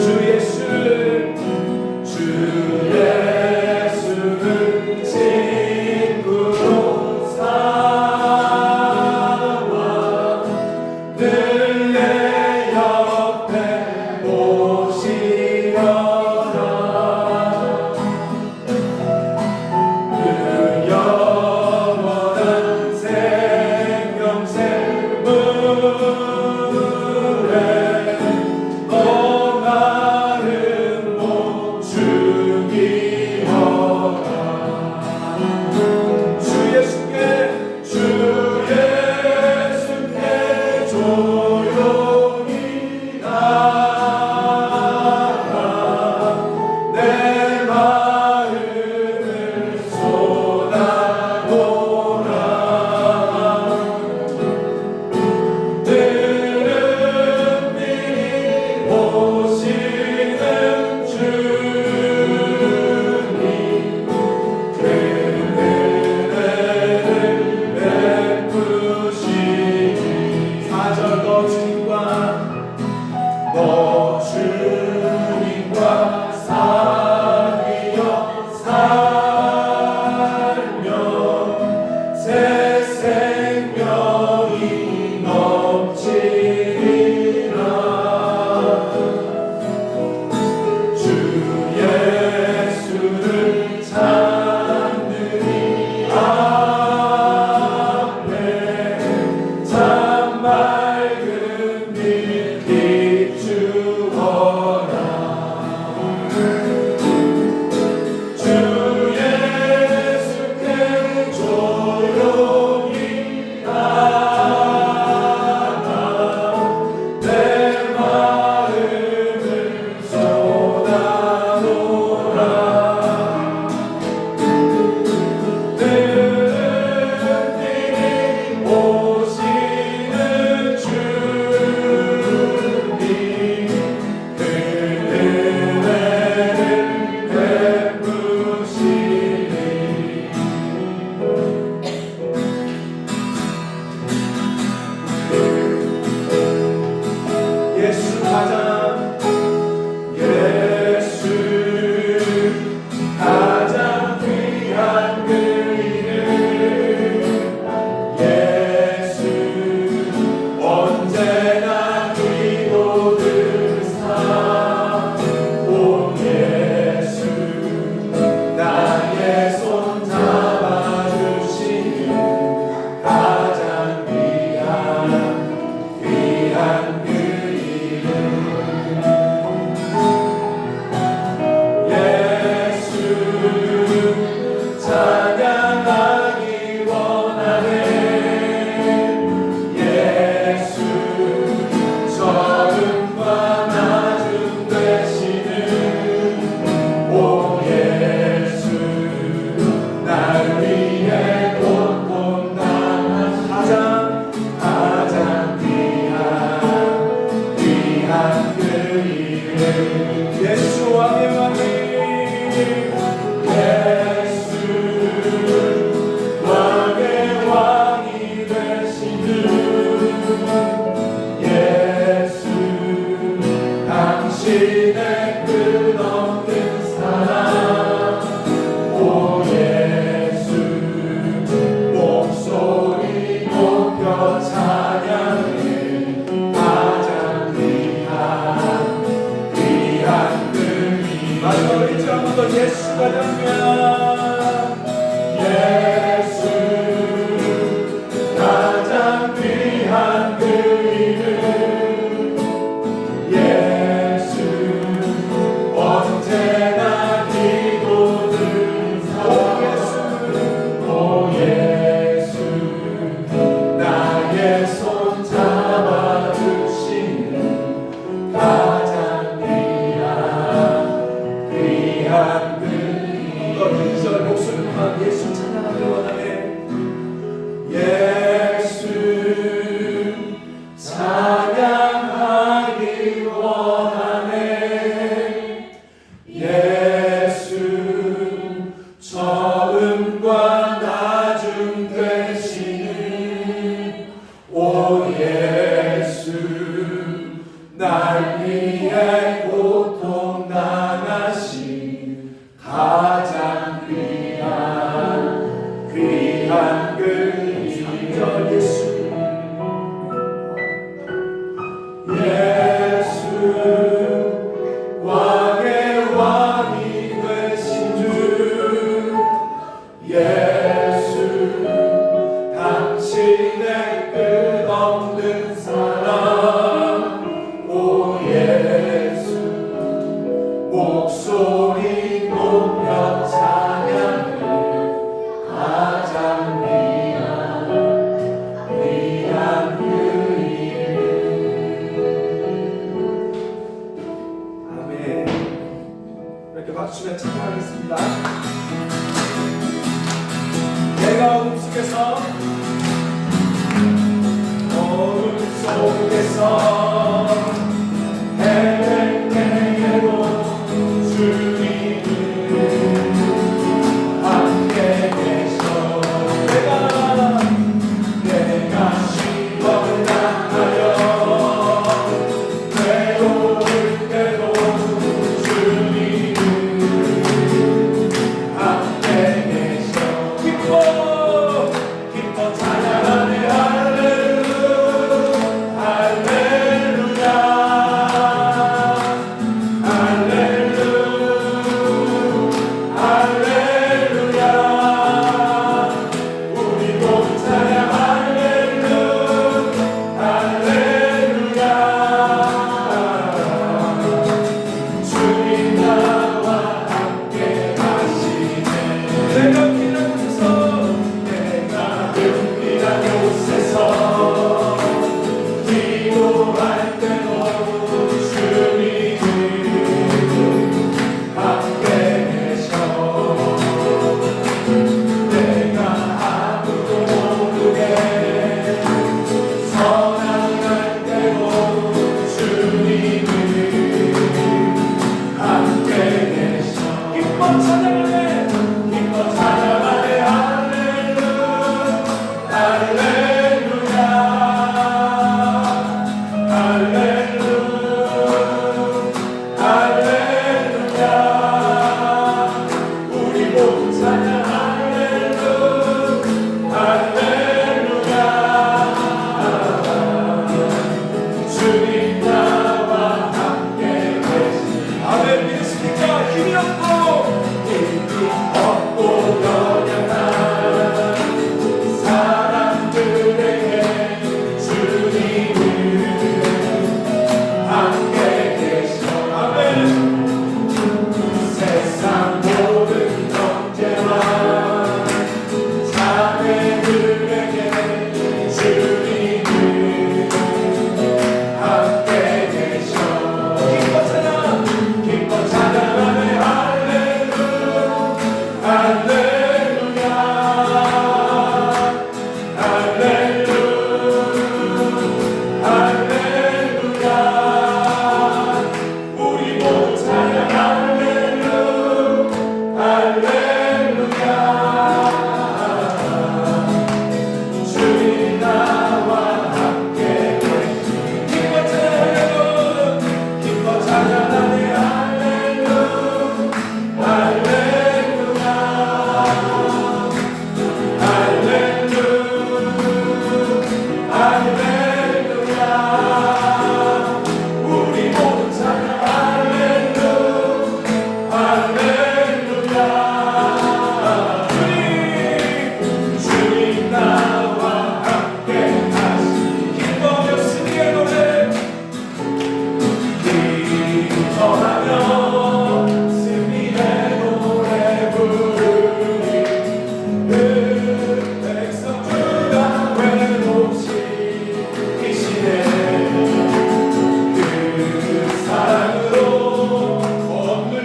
주 예수를 할렐루야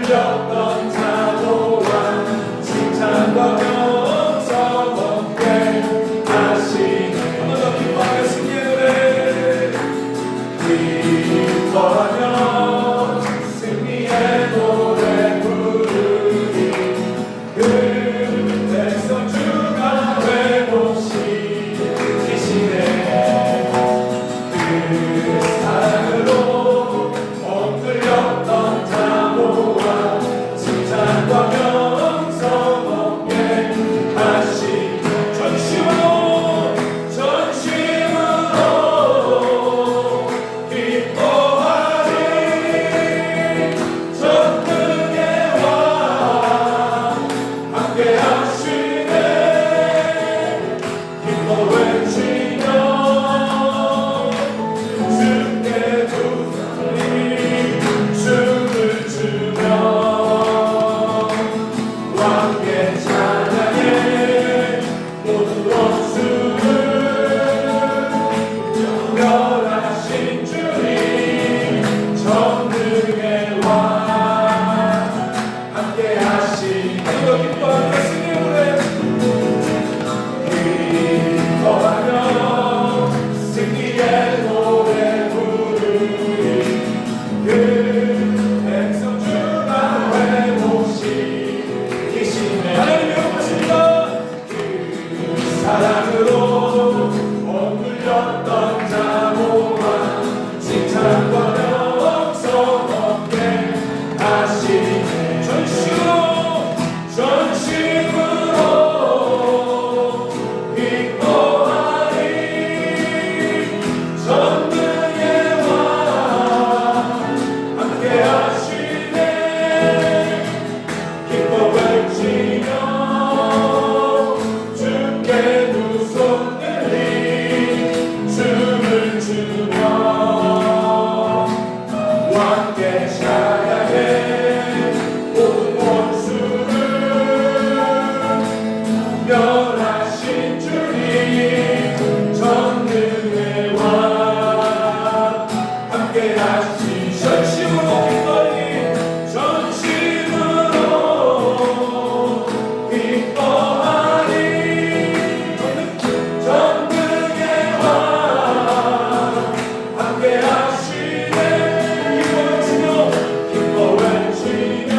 들렸던 자모와 칭찬과 명성 얻게 하시네. 한번 더 기뻐하며 승리의 노래 기뻐하며 승리의 노래 부르리. 그 백성 주가 회복시키시네. 그 사랑으로 못 들렸던 자모와 칭찬과 명성 얻게 하시네. 전심으로 기뻐하리. 전능의 왕 함께 하시네. 기뻐 외치며 주께 두 손이 춤을 추며 왕께 찬양해 모든 원수를 정결하신 주님 전능의 왕 함께 하시네. 이거 기뻐하며 승리의 노래 기뻐하며 승리의 노래 부르리. 그 백성 주가 회복시키시네. 하나님 영광하십니다. 그 사랑으로 못 눌렸던 자모와 칭찬과 명성 얻게 하시네. 전심으로 기뻐하리. 전능의 왕 함께 하시네. 기뻐 외치며 주께 두 손 들리 춤을 추며 왕께 찬양해 모든 원수를 멸하신 주님 전능의 왕 함께 하시. 전심으로 기뻐하리. 전심으로 기뻐하리. 전능의 왕 함께 하시네. 기뻐 외치며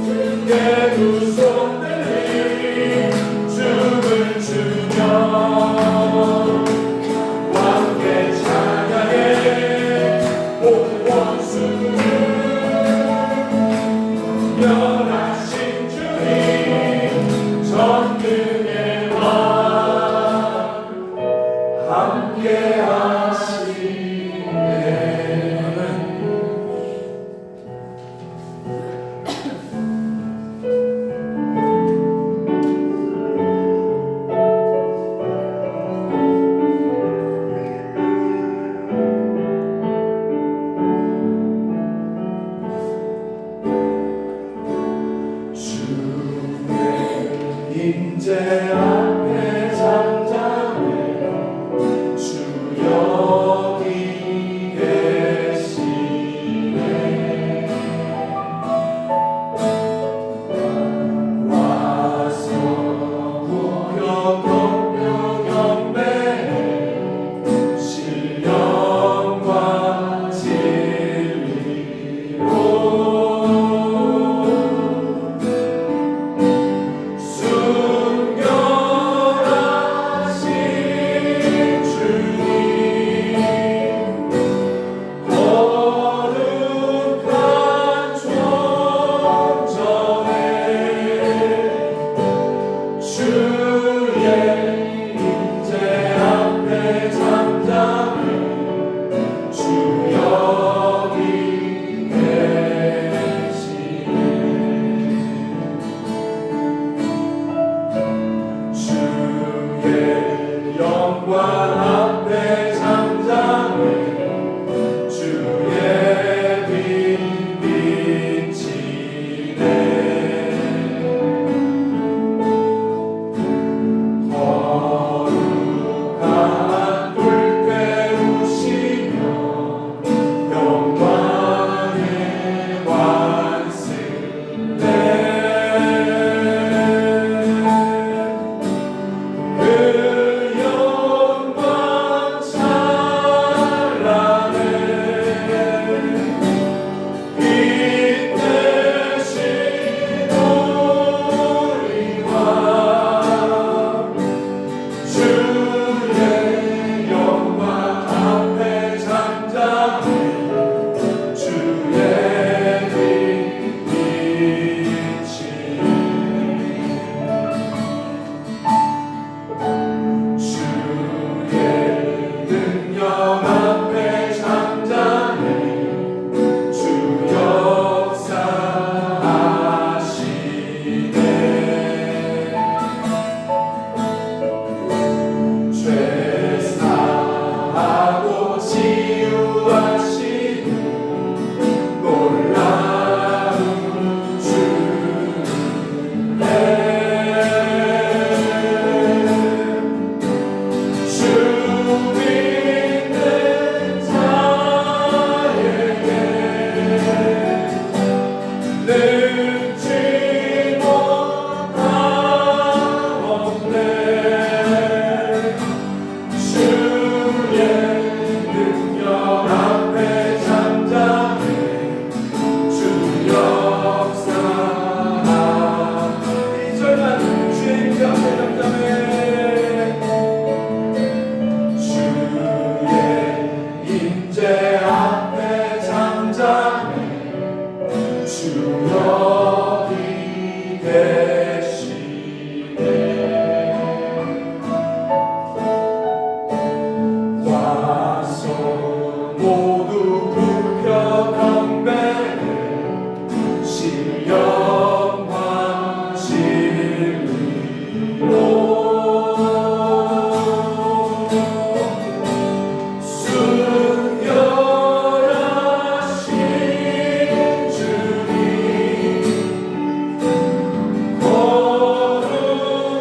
주께 두 손 들리 춤을 추며 왕께 찬양해 모든 원수를 멸하신 주님 전능의 왕 함께 하시네. 주의 임재 앞에 잠잠해 주 여기 계시네. 와서 구역 격려 경배해 신령과 진리로 숨겨 여기 계시네. 와서 모두 굽혀 경배해 신령과 진리로 순결하신 주님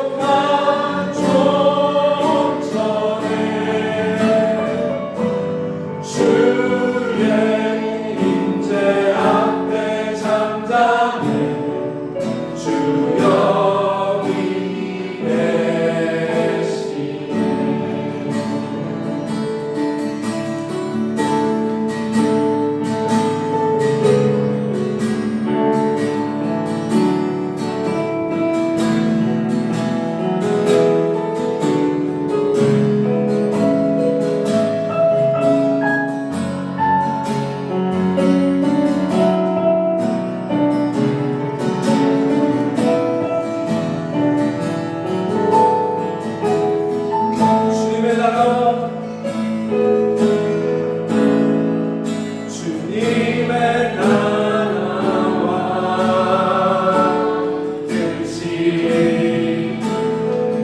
거룩한 존전에 주의 임재 앞에 잠잠해 주 여기 계시네. 주님의 나라 주님의 나라와 뜻이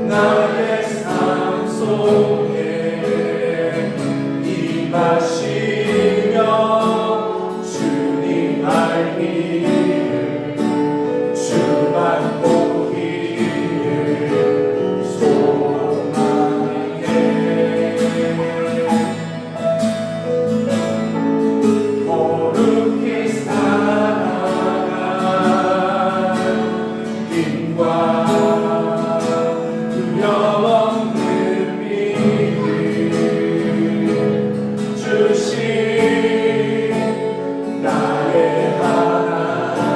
나의 삶 속에 임하시며 주님 알기를 주만 보기를 소망해. 거룩히 살아갈 힘과 두려움없는 믿음 주신 나의 하나님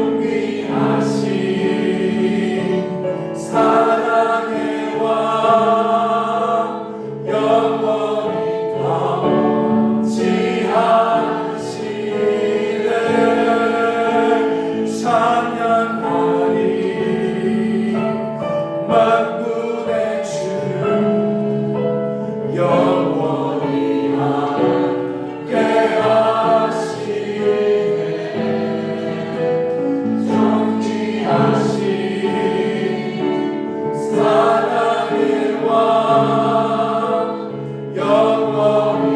존귀하신 사랑의 왕 영원히 통치하시네 찬양하리 만군의 주 영원히 함께하시네 존귀하신 사랑의 왕 영원히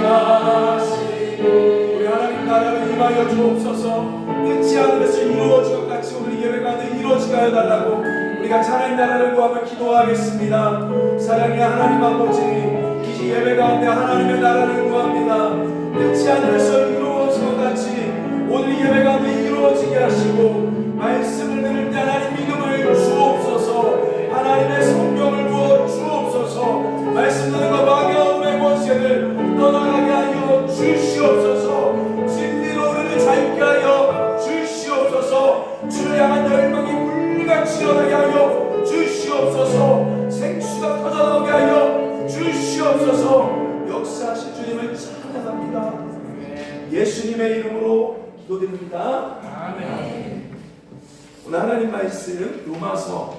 통치하시네 우리 하나님 나라를 임하여 주옵소서 끝이 하늘에서 이루어진 것 같이 오늘 예배가 이루어지게 해달라고 우리가 하나님 나라를 구하며 기도하겠습니다. 사랑의 하나님 아버지 이 예배 가운데 하나님의 나라를 구합니다. 끝이 하늘에서 이루어진 것 같이 오늘 예배 가운데 이루어지게 하시고 말씀을 들을 때 하나님 믿음을 주옵소서 하나님의 성경을 부어 주옵소서 말씀 듣는 것 막연함의 권세를 떠나가게 하여 주시옵소서 진리로 우리를 자유케 하여 주시옵소서 주를 향한 열망이 물같이 일어나게 하여 주시옵소서 생수가 터져나오게 하여 주시옵소서 역사하실 주님을 찬양합니다. 예수님의 이름으로 기도드립니다. 아멘. 오늘 하나님 말씀 로마서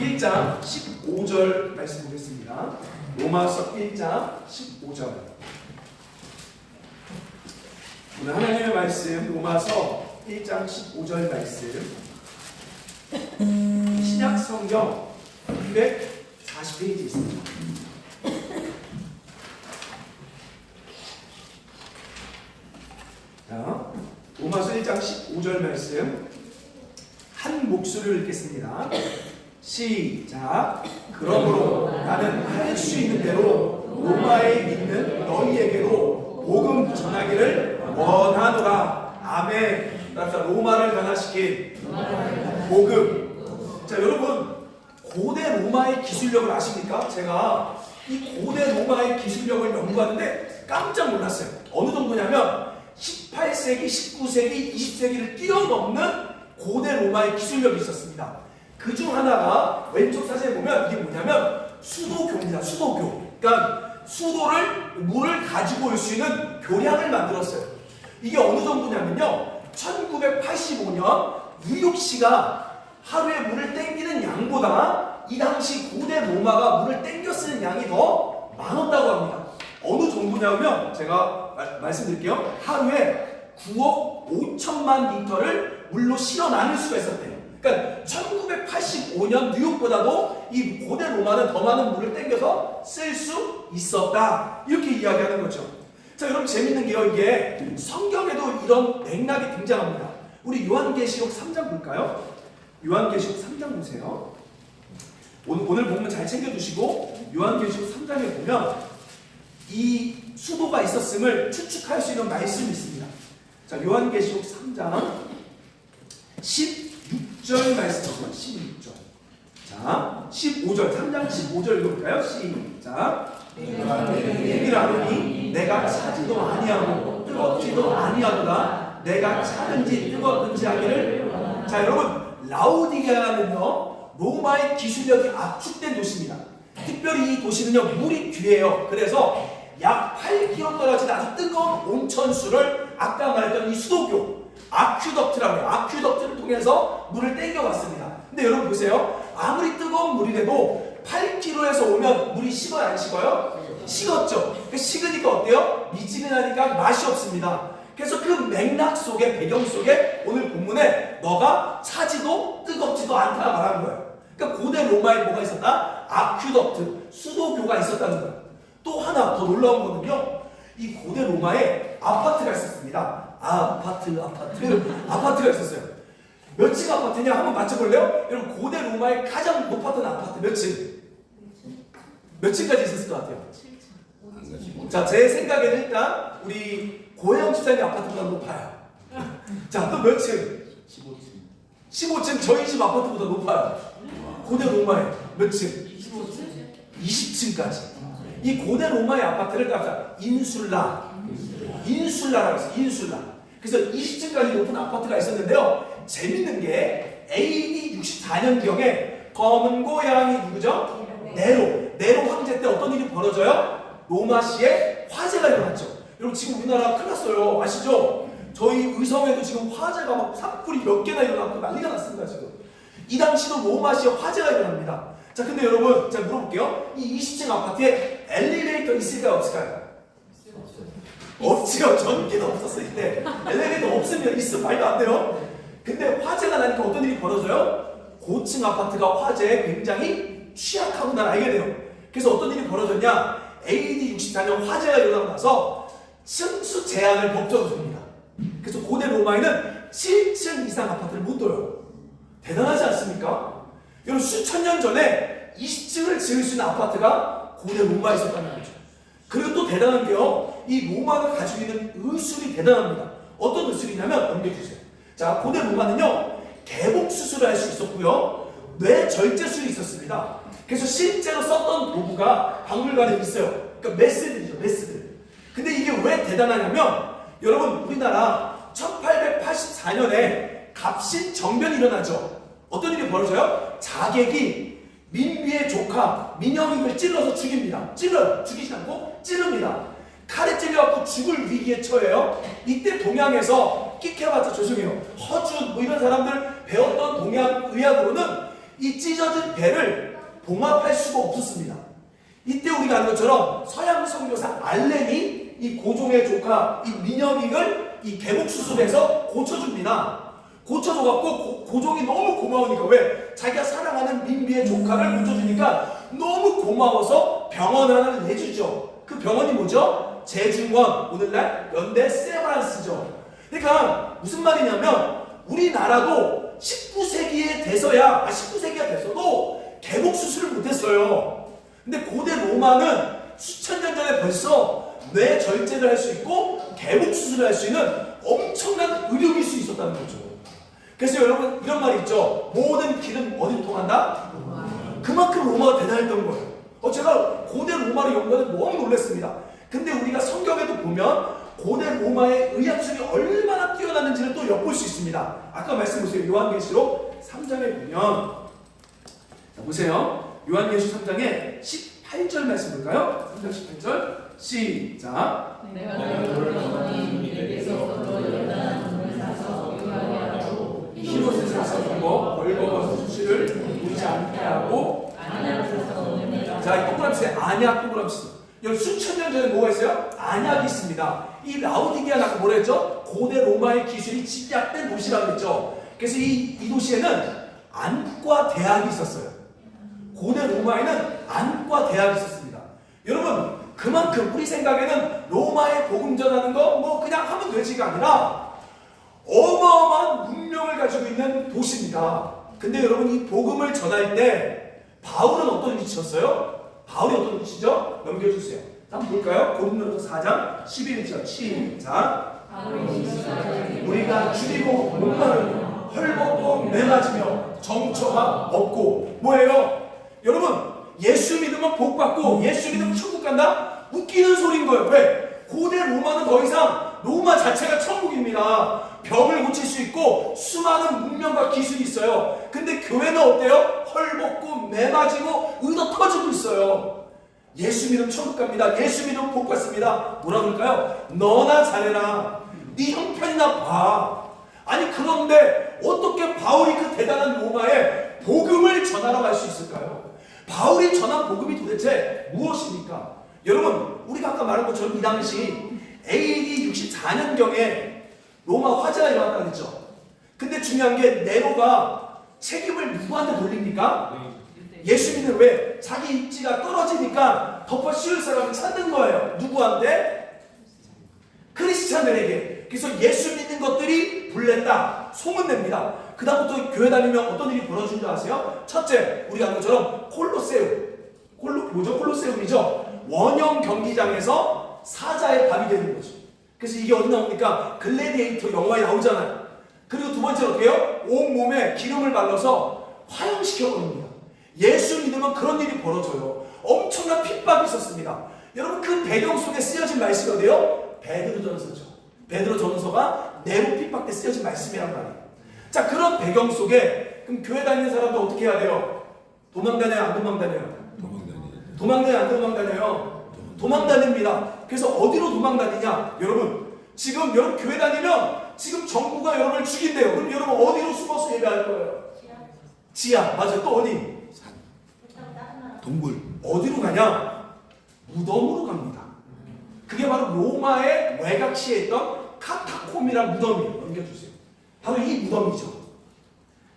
1장 15절 말씀 보겠습니다. 로마서 1장 15절 오늘 하나님의 말씀 로마서 1장 15절 말씀 신약 성경 240페이지 있습니다. 자, 로마서 1장 15절 말씀 한 목소리를 읽겠습니다. 시작. 그러므로 나는 할 수 있는 대로 로마에 있는 너희에게로 복음 전하기를 원하노라. 아멘. 따라서 로마를 변화시킨 복음. 자, 여러분 고대 로마의 기술력을 아십니까? 제가 이 고대 로마의 기술력을 연구하는데 깜짝 놀랐어요. 어느 정도냐면 18세기, 19세기, 20세기를 뛰어넘는 고대 로마의 기술력이 있었습니다. 그 중 하나가 왼쪽 사진에 보면 이게 뭐냐면 수도교입니다. 수도교. 그러니까 수도를 물을 가지고 올 수 있는 교량을 만들었어요. 이게 어느 정도냐면요 1985년 뉴욕시가 하루에 물을 땡기는 양보다 이 당시 고대 로마가 물을 땡겨 쓰는 양이 더 많았다고 합니다. 어느 정도냐면 제가 말씀드릴게요. 하루에 9억 5천만 리터를 물로 실어 나눌 수가 있었대요. 그러니까 1985년 뉴욕보다도 이 고대 로마는 더 많은 물을 땡겨서 쓸 수 있었다. 이렇게 이야기하는 거죠. 자, 여러분 재밌는 게요. 이게 성경에도 이런 맥락이 등장합니다. 우리 요한계시록 3장 볼까요? 요한계시록 3장 보세요. 오늘 본문 잘 챙겨두시고 요한계시록 3장에 보면 이 수도가 있었음을 추측할 수 있는 말씀이 있습니다. 자, 요한계시록 3장 16절 말씀입니다. 16절. 자, 15절, 3장 15절 읽어볼까요? 시작. 이라노니 내가 차지도 아니하고 뜨겁지도 아니하도다. 내가 차든지 뜨겁든지 하기를. 자, 여러분 라오디게아는요 로마의 기술력이 압축된 도시입니다. 특별히 이 도시는요 물이 귀해요. 그래서 약 8km 떨어진 아주 뜨거운 온천수를 아까 말했던 이 수도교 아큐덕트라고 해요. 아큐덕트를 통해서 물을 땡겨왔습니다. 근데 여러분 보세요. 아무리 뜨거운 물이라도 8km에서 오면 물이 식어요? 안 식어요? 식었죠. 식으니까 어때요? 미지근하니까 맛이 없습니다. 그래서 그 맥락 속에, 배경 속에 오늘 본문에 너가 차지도 뜨겁지도 않다 말하는 거예요. 그러니까 고대 로마에 뭐가 있었다? 아큐덕트, 수도교가 있었다는 거예요. 또 하나 더 놀라운 거는요, 이 고대 로마에 아파트가 있었습니다. 아파트가 있었어요. 몇 층 아파트냐 한번 맞춰볼래요? 여러분 고대 로마의 가장 높았던 아파트 몇 층? 몇 층까지 있었을 것 같아요? 7층. 자, 제 생각에는 일단 우리 고혜영 집사님 아파트보다 높아요. 자, 또 몇 층? 15층. 15층 저희 집 아파트보다 높아요. 고대 로마에 몇 층? 15층? 20층까지. 이 고대 로마의 아파트를 인슐라라고 했어요. 인슐라. 그래서 20층까지 높은 아파트가 있었는데요. 재밌는 게 AD 64년경에 검은 고양이 누구죠? 네로 황제 때 어떤 일이 벌어져요? 로마시에 화재가 일어났죠. 여러분 지금 우리나라 큰일 났어요. 아시죠? 저희 의성에도 지금 화재가 막 산불이 몇 개나 일어났고 난리가 났습니다. 지금 이 당시도 로마시에 화재가 일어납니다. 자, 근데 여러분 제가 물어볼게요. 이 20층 아파트에 엘리베이터 있을까요? 없을까요? 없지요. 전기도 없었어 이때. 엘리베이터 없으면 있으면 말도 안 돼요. 근데 화재가 나니까 어떤 일이 벌어져요? 고층 아파트가 화재에 굉장히 취약하고 난 알게 돼요. 그래서 어떤 일이 벌어졌냐? AD 64년 화재가 일어나고 나서 층수 제한을 법적으로 줍니다. 그래서 고대 로마에는 7층 이상 아파트를 못 둬요. 대단하지 않습니까? 여러분 수천 년 전에 20층을 지을 수 있는 아파트가 고대 로마에 있었다는 거죠. 그리고 또 대단한 게요. 이 로마가 가지고 있는 의술이 대단합니다. 어떤 의술이냐면 넘겨주세요. 자, 고대 로마는요. 개복 수술을 할 수 있었고요. 뇌절제술이 있었습니다. 그래서 실제로 썼던 도구가 박물관에 있어요. 그러니까 메스들이죠. 메스들. 근데 이게 왜 대단하냐면 여러분 우리나라 1884년에 갑신정변이 일어나죠. 어떤 일이 벌어져요? 자객이 민비의 조카 민영익을 찔러서 죽입니다. 죽이지 않고 찌릅니다. 칼에 찔려갖고 죽을 위기에 처해요. 이때 동양에서 끽해봤자 죄송해요. 허준 뭐 이런 사람들 배웠던 동양 의학으로는 이 찢어진 배를 봉합할 수가 없었습니다. 이때 우리가 아는 것처럼 서양 선교사 알렌이 이 고종의 조카 이 민영익을 이 개복 수술해서 고쳐줍니다. 고쳐줘갖고 고종이 너무 고마우니까 왜? 자기가 사랑하는 민비의 조카를 고쳐주니까 너무 고마워서 병원 하나를 내주죠. 그 병원이 뭐죠? 제중원, 오늘날 연대 세브란스죠. 그러니까 무슨 말이냐면 우리나라도 19세기에 돼서야 19세기가 돼서도 개복 수술을 못했어요. 근데 고대 로마는 수천 년 전에 벌써 뇌절제를 할 수 있고 개복 수술을 할 수 있는 엄청난 의료기술이 있었다는 거죠. 그래서 여러분 이런 말이 있죠. 모든 길은 어디로 통한다? 그만큼 로마가 대단했던 거예요. 제가 고대 로마를 연구하는데 너무 놀랐습니다. 근데 우리가 성경에도 보면 고대 로마의 의학술이 얼마나 뛰어났는지를 또 엿볼 수 있습니다. 아까 말씀 보세요. 요한계시록 3장에 보면 자 보세요. 요한계시록 3장에 18절 말씀 볼까요? 3장 18절 시작. 내가 너희 내게서 너희가 눈을 사서 요하게 하고 히롯을 사서 주고 벌거벗은 수시를 보이지 않게 하고 자, 동그라미 쓰세요. 안약 동그라미 쓰세요. 여기 수천 년 전에 뭐가 있어요? 안약이 있습니다. 이 라오디게아는 아까 뭐라 했죠? 고대 로마의 기술이 집약된 도시라고 했죠. 그래서 이 도시에는 안과 대학이 있었어요. 고대 로마에는 안과 대학이 있었습니다. 여러분 그만큼 우리 생각에는 로마에 복음 전하는 거 뭐 그냥 하면 되지가 아니라 어마어마한 문명을 가지고 있는 도시입니다. 근데 여러분 이 복음을 전할 때 바울은 어떤 위치였어요? 바울이 어떤 위치죠? 넘겨주세요. 한번 볼까요? 고린도전서 4장 11절 시작. 우리가 줄이고 목마르며 헐벗고 매맞으며 정처가 없고 뭐예요? 여러분 예수 믿으면 복 받고 예수 믿으면 천국 간다? 웃기는 소리인 거예요. 왜? 고대 로마는 더 이상 로마 자체가 천국입니다. 병을 고칠 수 있고 수많은 문명과 기술이 있어요. 근데 교회는 어때요? 헐벗고 매맞이고 의도 터지고 있어요. 예수 믿으면 천국 갑니다. 예수 믿으면 복 받습니다. 뭐라 그럴까요? 너나 잘해라. 네 형편이나 봐. 아니 그런데 어떻게 바울이 그 대단한 로마에 복음을 전하러 갈 수 있을까요? 바울이 전한 복음이 도대체 무엇입니까? 여러분 우리가 아까 말한 것처럼 이 당시 AD 64년경에 로마 화재가 일어났다고 했죠. 근데 중요한 게 네로가 책임을 누구한테 돌립니까? 예수 믿는 왜? 자기 입지가 떨어지니까 덮어 씌울 사람을 찾는 거예요. 누구한테? 크리스찬들에게. 그래서 예수 믿는 것들이 불냈다. 소문냅니다. 그 다음부터 교회 다니면 어떤 일이 벌어진 줄 아세요? 첫째, 우리가 아는 것처럼 콜로세움. 뭐죠? 콜로세움이죠. 원형 경기장에서 사자의 밥이 되는 거죠. 그래서 이게 어디 나옵니까? 글래디에이터 영화에 나오잖아요. 그리고 두 번째로 어떻게 해요? 온몸에 기름을 발라서 화형시켜버립니다. 예수 믿으면 그런 일이 벌어져요. 엄청난 핍박이 있었습니다. 여러분 그 배경 속에 쓰여진 말씀이 어디요? 베드로전서죠. 베드로전서가 내로 핍박때 쓰여진 말씀이란 말이에요. 자, 그런 배경 속에 그럼 교회 다니는 사람도 어떻게 해야 돼요? 도망다녀요, 안 도망다녀요? 도망다녀요, 안 도망다녀요? 도망다닙니다. 그래서 어디로 도망다니냐? 여러분, 지금 여러분 교회 다니면 지금 정부가 여러분을 죽인대요. 그럼 여러분 어디로 숨어서 예배할 거예요? 지하. 맞아요. 또 어디? 동굴. 어디로 가냐? 무덤으로 갑니다. 그게 바로 로마의 외곽시에 있던 카타콤이라는 무덤이에요. 넘겨주세요. 바로 이 무덤이죠.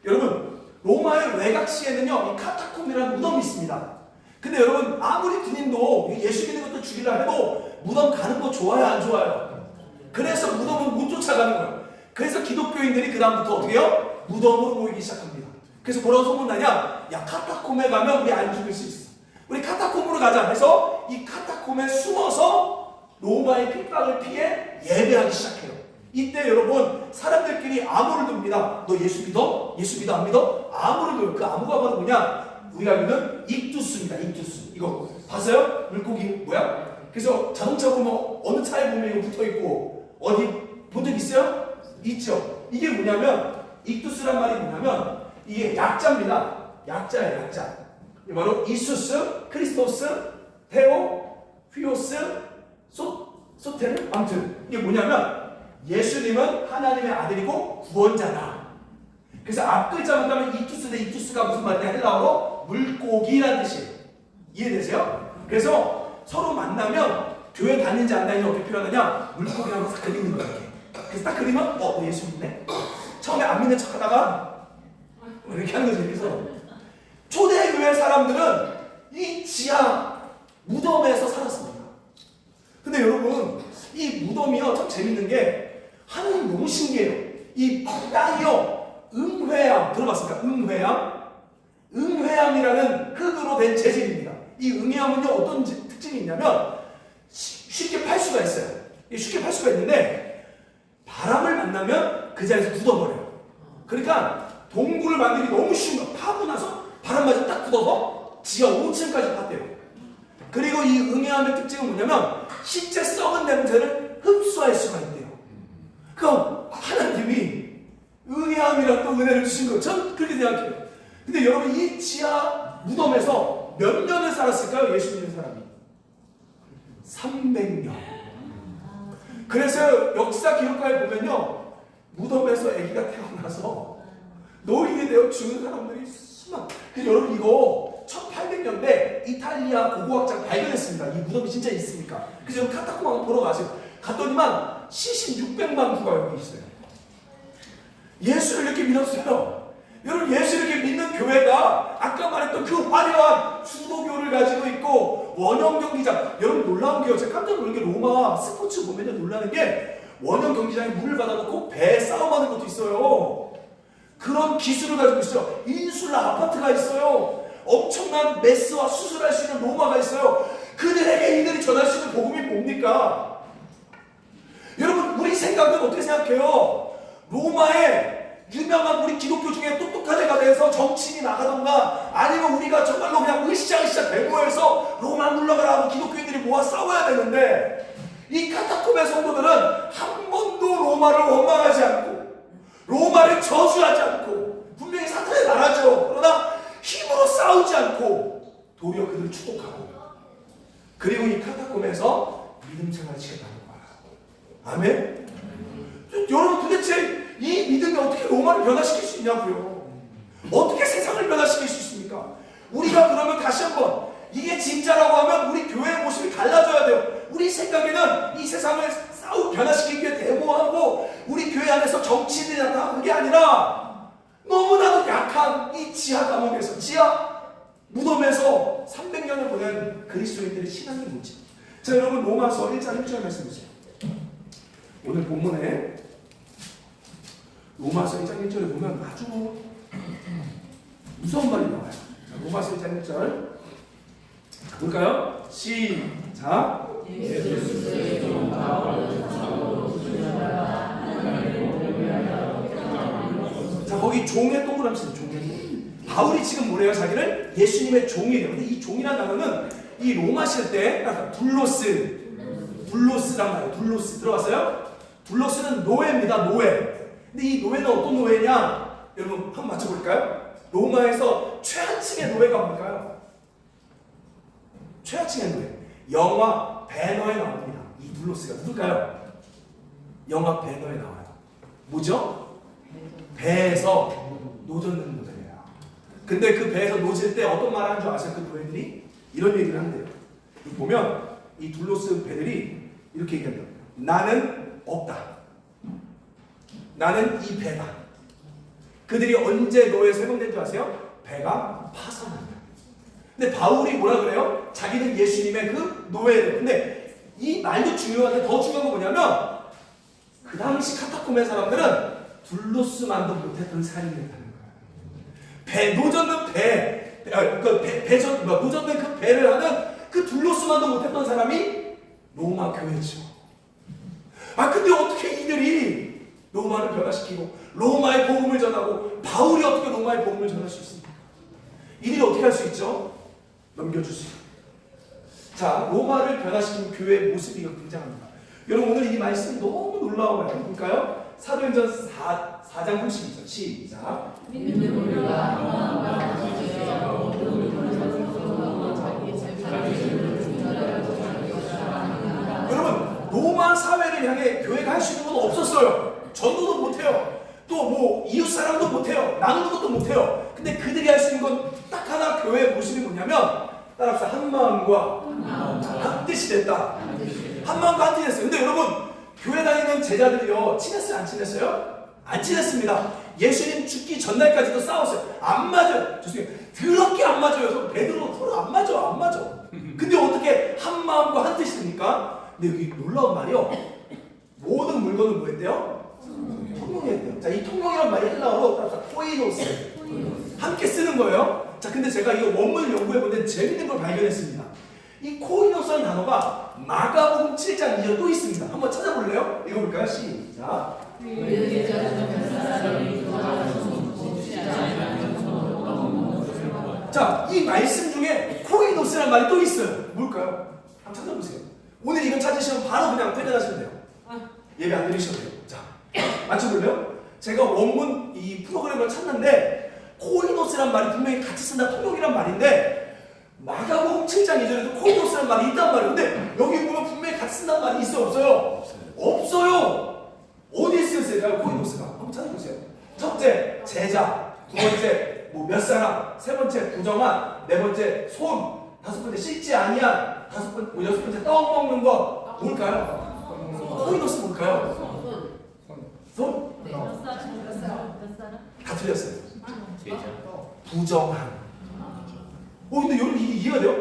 여러분, 로마의 외곽시에는요, 이 카타콤이라는 무덤이 있습니다. 근데 여러분, 아무리 군인도 예수 믿는 것도 죽이려 해도 무덤 가는 거 좋아요, 안 좋아요? 그래서 무덤은 못 쫓아가는 거예요. 그래서 기독교인들이 그다음부터 어떻게 해요? 무덤으로 모이기 시작합니다. 그래서 뭐라고 소문나냐? 야, 카타콤에 가면 우리 안 죽을 수 있어. 우리 카타콤으로 가자 해서 이 카타콤에 숨어서 로마의 핍박을 피해 예배하기 시작해요. 이때 여러분 사람들끼리 암호를 둡니다. 너 예수 믿어? 예수 믿어? 안 믿어? 암호를 둬요. 그 암호가 바로 뭐냐? 우리가 알는 익두스입니다. 익두스. 이거 봤어요? 물고기 뭐야? 그래서 자동차 보면 어느 차에 보면 이거 붙어있고 어디 본 적 있어요? 있죠. 이게 뭐냐면 익두스란 말이 뭐냐면 이게 약자입니다. 약자예요. 약자. 바로 이수스, 크리스토스, 테오, 휘오스, 소테르. 아무튼 이게 뭐냐면 예수님은 하나님의 아들이고 구원자다. 그래서 앞글자만 따면 이투스인데 이투스가 무슨 말이냐? 헬라어로 물고기라는 뜻이에요. 이해되세요? 그래서 서로 만나면 교회 다니는지 안 다니는지 어떻게 표현하냐? 물고기라고 딱 그리는 거예요. 그래서 딱 그리면 너 예수 믿네? 처음에 안 믿는 척 하다가 이렇게 하는 거죠. 그래서 초대교회 사람들은 이 지하 무덤에서 살았습니다. 근데 여러분 이 무덤이요 참 재밌는 게 하나님 너무 신기해요. 이 땅이요 응회암 들어봤습니까? 응회암이라는 흙으로 된 재질입니다. 이 응회암은요 어떤 특징이 있냐면 쉽게 팔 수가 있어요. 쉽게 팔 수가 있는데 바람을 만나면 그 자리에서 굳어버려요. 그러니까 동굴을 만들기 너무 쉬운 거. 파고 나서 바람 맞으면 딱 굳어서 지하 5층까지 팠대요. 그리고 이 응애암의 특징은 뭐냐면 실제 썩은 냄새를 흡수할 수가 있대요. 그럼 하나님이 응애암이라는 또 은혜를 주신 거예요. 전 그렇게 생각해요. 근데 여러분 이 지하 무덤에서 몇 년을 살았을까요? 예수 믿는 사람이 300년. 그래서 역사 기록가에 보면요 무덤에서 아기가 태어나서 노인이 되어 죽은 사람들이 수많아. 그래서 여러분 이거 1800년대 이탈리아 고고학자가 발견했습니다. 이 무덤이 진짜 있습니까? 그래서 여러분 카타콤 한번 보러 가세요. 갔더니만 시신 600만 구가 여기 있어요. 예수를 이렇게 믿었어요. 여러분 예수를 이렇게 믿는 교회가 아까 말했던 그 화려한 수도교를 가지고 있고 원형 경기장. 여러분 놀라운 게요. 제가 깜짝 놀란 게 로마 스포츠 보면요 놀라는 게 원형 경기장에 물을 받아놓고 배 싸움하는 것도 있어요. 그런 기술을 가지고 있어요. 인슐라 아파트가 있어요. 엄청난 메스와 수술할 수 있는 로마가 있어요. 그들에게 이들이 전할 수 있는 복음이 뭡니까? 여러분 우리 생각은 어떻게 생각해요? 로마에 유명한 우리 기독교 중에 똑똑한 애가 돼서 정치인이 나가던가 아니면 우리가 정말로 그냥 으쌰으쌰 대모해서 로마 물러가라 하고 기독교인들이 모아 싸워야 되는데 이 카타콤의 성도들은 한 번도 로마를 원망하지 않고 로마를 저주하지 않고 분명히 사탄의 나라죠. 그러나 힘으로 싸우지 않고 도리어 그들을 축복하고 그리고 이 카타콤에서 믿음 생활을 지켰다는 거야. 아멘? 여러분 도대체 이 믿음이 어떻게 로마를 변화시킬 수 있냐고요. 어떻게 세상을 변화시킬 수 있습니까? 우리가 그러면 다시 한번 이게 진짜라고 하면 우리 교회의 모습이 달라져야 돼요. 우리 생각에는 이 세상을 변화시키기 위해 데모하고 우리 교회 안에서 정치인이 나타나는 게 아니라 너무나도 약한 이 지하 감옥에서 지하 무덤에서 300년을 보낸 그리스도인들의 신앙이 뭐지? 자 여러분 로마서 1장 1절 말씀 보세요. 오늘 본문에 로마서 1장 1절에 보면 아주 무서운 말이 나와요. 자, 로마서 1장 1절 볼까요? 시작. 자 거기 종의 동그라미 쓰죠. 종의. 바울이 지금 뭐래요? 자기를 예수님의 종이래요. 근데 이 종이라는 단어는 이 로마 시대 때 둘로스란 말이에요. 둘로스 들어봤어요? 둘러쓰는 노예입니다. 노예. 근데 이 노예는 어떤 노예냐? 여러분 한번 맞춰볼까요? 로마에서 최하층의 노예가 뭘까요? 최하층의 노예. 영화 배너에 나옵니다. 이 둘러스가 누굴까요? 영화 배너에 나와요. 뭐죠? 배에서 노젓는 노예예요. 근데 그 배에서 노질 때 어떤 말 하는 줄 아세요? 그 노예들이 이런 얘기를 한대요. 보면 이 둘러스 배들이 이렇게 얘기한다. 나는 없다. 나는 이 배다. 그들이 언제 노예에 세번된 줄 아세요? 배가 파산한다. 근데 바울이 뭐라 그래요? 자기는 예수님의 그 노예래요. 근데 이 말도 중요한데 더 중요한 건 뭐냐면 그 당시 카타콤의 사람들은 둘러스만도 못했던 살인을 하는 거예요. 노젓는 노젓는 그 배를 하는 그 둘러스만도 못했던 사람이 로마 교회죠. 근데 어떻게 이들이 로마를 변화시키고 로마의 복음을 전하고 바울이 어떻게 로마의 복음을 전할 수 있습니까? 이들이 어떻게 할 수 있죠? 넘겨주세요. 자, 로마를 변화시킨 교회의 모습이 등장합니다. 여러분 오늘 이 말씀 너무 놀라워요. 볼까요? 사도행전 4장 32절 시작. 믿는 우리가 여러분 로마 사회를 향해 교회가 할 수 있는 건 없었어요. 전도도 못해요. 또 뭐 이웃 사랑도 못해요. 나누는 것도 못해요. 근데 그들이 할 수 있는 건 딱 하나 교회의 모습이 뭐냐면 따라서 한 마음과 한 뜻이 됐다. 한 마음과 한 뜻이 됐어요. 근데 여러분 교회 다니는 제자들이요 친했어요? 안 친했어요? 안 친했습니다. 예수님 죽기 전날까지도 싸웠어요. 안 맞아요. 죄송해요. 더럽게 안 맞아요. 베드로 서로 안 맞아. 근데 어떻게 한 마음과 한 뜻이 됩니까? 근데 여기 놀라운 말이요. 모든 물건은 뭐였대요? 통용했대요. 자, 이 통용이란 말이 헬라어로 코이노스. 함께 쓰는 거예요. 자, 근데 제가 이 원문을 연구해보는데 재밌는 걸 발견했습니다. 이 코이노스라는 단어가 마가복음 7장 2절 또 있습니다. 한번 찾아볼래요? 읽어볼까요? 시작. 자, 이 말씀 중에 코이노스라는 말이 또 있어요. 뭘까요? 한번 찾아보세요. 오늘 이거 찾으시면 바로 그냥 퇴근하시면 돼요. 예배 안 드리셔도 돼요. 자, 맞춰볼래요? 제가 원문 이 프로그램을 찾는데 코이노스란 말이 분명히 같이 쓴다 통용이란 말인데 마가복음 7장 2절에도 코이노스란 말이 있단 말이에요. 근데 여기 보면 분명히 같이 쓴다는 말이 있어요? 없어요? 없어요. 어디에 쓰였을까요? 코이노스가. 한번 찾아보세요. 첫째, 제자. 두 번째, 몇 사람. 세 번째, 부정한. 네 번째, 손. 다섯 번째, 씻지 아니한. 여섯 번째, 떡 먹는 것. 뭘까요? 코이노스 뭘까요? 손? 다 틀렸어요. 부정한. 근데 여러분 이게 이해가 돼요?